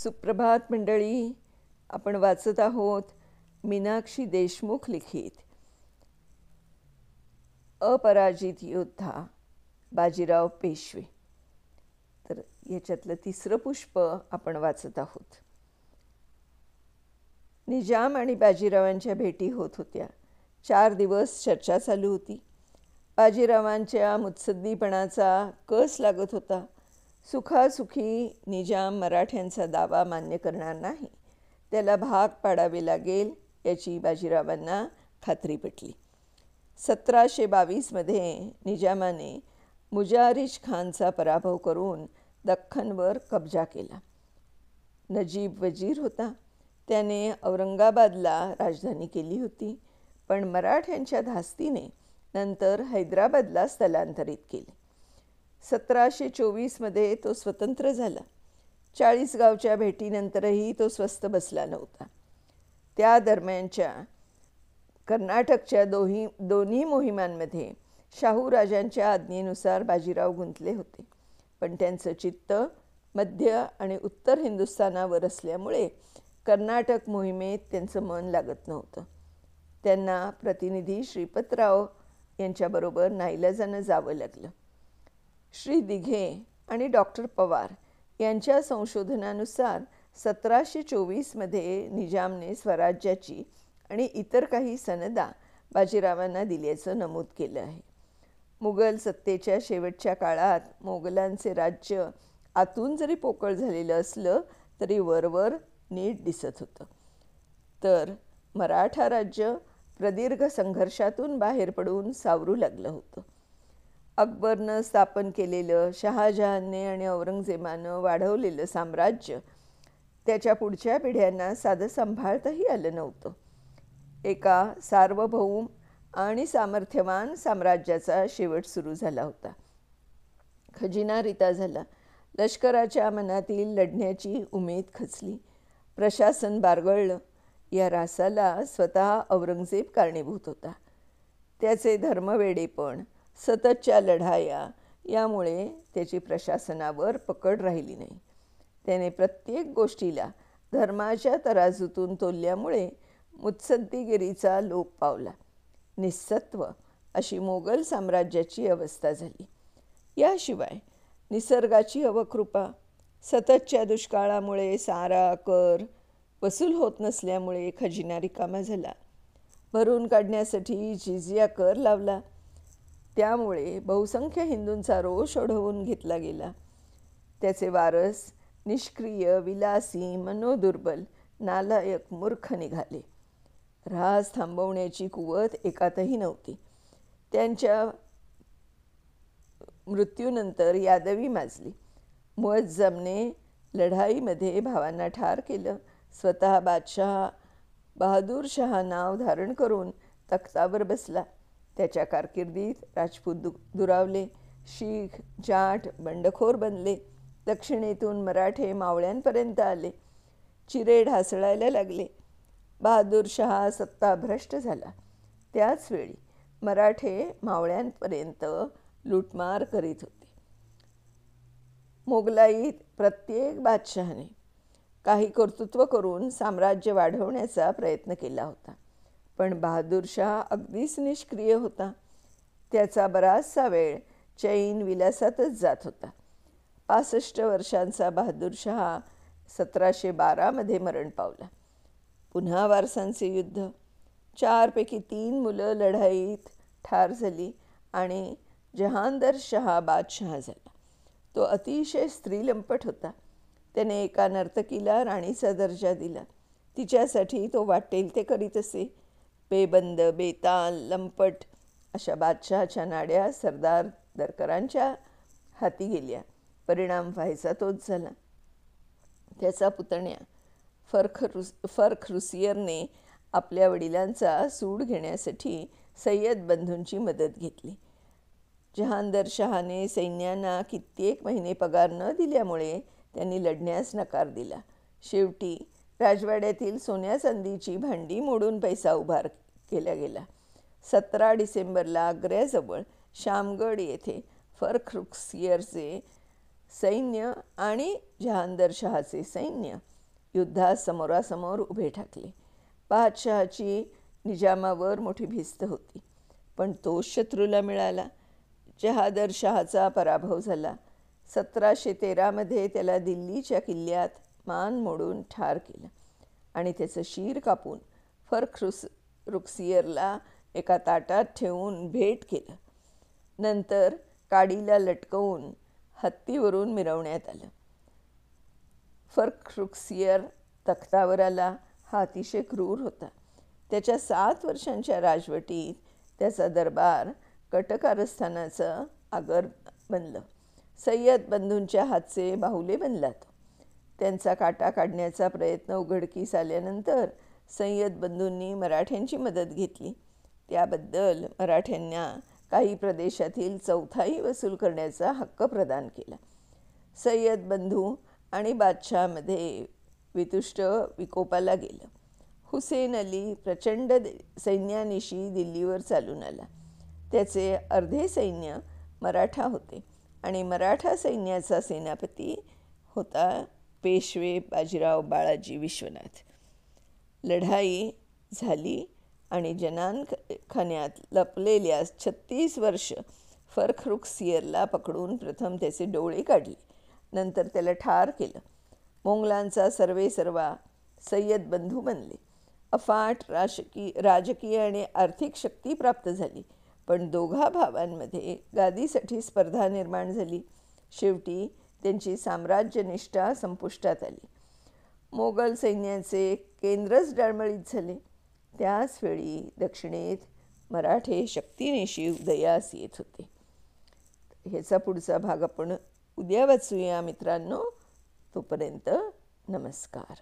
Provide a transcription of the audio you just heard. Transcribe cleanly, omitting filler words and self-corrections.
सुप्रभात मंडळी. आपण वाचत आहोत मीनाक्षी देशमुख लिखित अपराजित योद्धा बाजीराव पेशवे. तर याच्यातलं तिसरं पुष्प आपण वाचत आहोत. निजाम आणि बाजीरावांच्या भेटी होत होत्या. 4 दिवस चर्चा चालू होती. बाजीरावांच्या मुत्सद्दीपणाचा कस लागत होता. सुखासुखी निजाम मराठ्यांचा दावा मान्य करणार नाही, त्याला भाग पाडावे लागेल याची बाजीरावांना खात्री पटली. 1722 निजामाने मुजारिश खानचा पराभव करून दख्खनवर कब्जा केला. नजीब वजीर होता. त्याने औरंगाबादला राजधानी केली होती, पण मराठ्यांच्या धास्तीने नंतर हैदराबादला स्थलांतरित केले. 1724 तो स्वतंत्र झाला. 40 गावच्या भेटीनंतरही तो स्वस्थ बसला नव्हता. त्या दरम्यानच्या कर्नाटकच्या दोन्ही मोहिमांमध्ये शाहूराजांच्या आज्ञेनुसार बाजीराव गुंतले होते, पण त्यांचं चित्त मध्य आणि उत्तर हिंदुस्थानावर असल्यामुळे कर्नाटक मोहिमेत त्यांचं मन लागत नव्हतं. त्यांना प्रतिनिधी श्रीपतराव यांच्याबरोबर नाईलाजानं जावं लागलं. श्री दिघे आणि डॉक्टर पवार यांच्या संशोधनानुसार 1724 निजामने स्वराज्याची आणि इतर काही सनदा बाजीरावांना दिल्याचं नमूद केलं आहे. मुघल सत्तेच्या शेवटच्या काळात मोगलांचे राज्य आतून जरी पोकळ झालेलं असलं तरी वरवर नीट दिसत होतं, तर मराठा राज्य प्रदीर्घ संघर्षातून बाहेर पडून सावरू लागलं होतं. अकबरनं स्थापन केलेलं, शहाजहानने आणि औरंगजेबानं वाढवलेलं साम्राज्य त्याच्या पुढच्या पिढ्यांना साधं सांभाळताही आलं नव्हतं. एका सार्वभौम आणि सामर्थ्यवान साम्राज्याचा शेवट सुरू झाला होता. खजिना रिता झाला. लष्कराच्या मनातील लढण्याची उमेद खचली. प्रशासन बारगळलं. या रासाला स्वतः औरंगजेब कारणीभूत होता. त्याचे धर्मवेडेपण, सततच्या लढाया यामुळे त्याची प्रशासनावर पकड राहिली नाही. त्याने प्रत्येक गोष्टीला धर्माच्या तराजूतून तोलल्यामुळे मुत्सद्दीगिरीचा लोप पावला. निस्सत्व अशी मोगल साम्राज्याची अवस्था झाली. याशिवाय निसर्गाची अवकृपा, सततच्या दुष्काळामुळे सारा कर वसूल होत नसल्यामुळे खजिना रिकामा झाला. भरून काढण्यासाठी जिझिया कर लावला, त्यामुळे बहुसंख्य हिंदूंचा रोष ओढवून घेतला गेला. त्याचे वारस निष्क्रिय, विलासी, मनोदुर्बल, नालायक, मूर्ख निघाले. ऱ्हास थांबवण्याची कुवत एकातही नव्हती. त्यांच्या मृत्यूनंतर यादवी माजली. मुअज्जमने लढाईमध्ये भावांना ठार केलं. स्वतः बादशाह बहादूर शहा नाव धारण करून तख्तावर बसला. त्याच्या कारकिर्दीत राजपूत दुरावले, शीख, जाट बंडखोर बनले. दक्षिणेतून मराठे मावळ्यांपर्यंत आले. चिरे ढासळायला लागले. बहादूर शहा सत्ताभ्रष्ट झाला. त्याचवेळी मराठे मावळ्यांपर्यंत लूटमार करीत होते. मोगलाईत प्रत्येक बादशहाने काही कर्तृत्व करून साम्राज्य वाढवण्याचा प्रयत्न केला होता, पण बहादूर शाह अगदीच निष्क्रिय होता. त्याचा बराचसा वेळ चैन विलासातच जात होता. 65 वर्षांचा बहादूर शाह 1712 मरण पावला. पुन्हा वारसांचे युद्ध. 4 पैकी 3 मुलं लढाईत ठार झाली आणि जहांदर शाह बादशहा झाला. तो अतिशय स्त्रीलंपट होता. त्याने एका नर्तकीला राणीचा दर्जा दिला. तिच्यासाठी तो वाटेल ते करीत असे. बेबंद, बेताल, लंपट अशा बादशहाच्या नाड्या सरदार दरकरांच्या हाती गेल्या. परिणाम व्हायचा तोच झाला. त्याचा पुतण्या फर्रुखसियरने आपल्या वडिलांचा सूड घेण्यासाठी सय्यद बंधूंची मदत घेतली. जहांदर शहाने सैन्यांना कित्येक महिने पगार न दिल्यामुळे त्यांनी लढण्यास नकार दिला. शेवटी राजवाड्यातील सोन्या चांदीची भांडी मोडून पैसा उभार केला गेला. 17 डिसेंबरला आग्र्याजवळ शामगड येथे फर्रुखसियरचे सैन्य आणि जहांदर शहाचे सैन्य युद्धात समोरासमोर उभे ठाकले. बादशहाची निजामावर मोठी भिस्त होती, पण तोच शत्रूला मिळाला. जहादर शहाचा पराभव झाला. 1713 त्याला दिल्लीच्या किल्ल्यात मान मोडून ठार केलं आणि त्याचं शीर कापून रुखसियरला एका ताटात ठेवून भेट केलं. नंतर काडीला लटकवून हत्तीवरून मिरवण्यात आलं. रुखसियर तख्तावर आला. हा अतिशय क्रूर होता. त्याच्या 7 वर्षांच्या राजवटीत त्याचा दरबार कटकारस्थानाचं आगर बनलं. सय्यद बंधूंच्या हातचे बाहुले बनला तो. त्यांचा काटा काढण्याचा प्रयत्न उघडकीस आल्यानंतर सय्यद बंधूंनी मराठ्यांची मदत घेतली. त्याबद्दल मराठ्यांना काही प्रदेशातील 1/4 वसूल करण्याचा हक्क प्रदान केला. सय्यद बंधू आणि बादशहामध्ये वितुष्ट विकोपाला गेलं. हुसेन अली प्रचंड सैन्यानिशी दिल्लीवर चालून आला. त्याचे अर्धे सैन्य मराठा होते आणि मराठा सैन्याचा सेनापती होता पेशवे बाजीराव बाळाजी विश्वनाथ. लढाई झाली आणि जनानखान्यात लपलेल्या 36 वर्ष रुखसियरला पकडून प्रथम त्याचे डोळे काढले. नंतर त्याला ठार केलं. मोंगलांचा सर्वेसर्वा सय्यद बंधू बनले. अफाट राजकीय आणि आर्थिक शक्ती प्राप्त झाली, पण दोघा भावांमध्ये गादीसाठी स्पर्धा निर्माण झाली. शेवटी त्यांची साम्राज्यनिष्ठा संपुष्टात आली. मोगल सैन्याचे केंद्रच डळमळीत झाले. त्याच वेळी दक्षिणेत मराठे शक्तीनिशी उदयास येत होते. ह्याचा पुढचा भाग आपण उद्या वाचूया मित्रांनो. तोपर्यंत नमस्कार.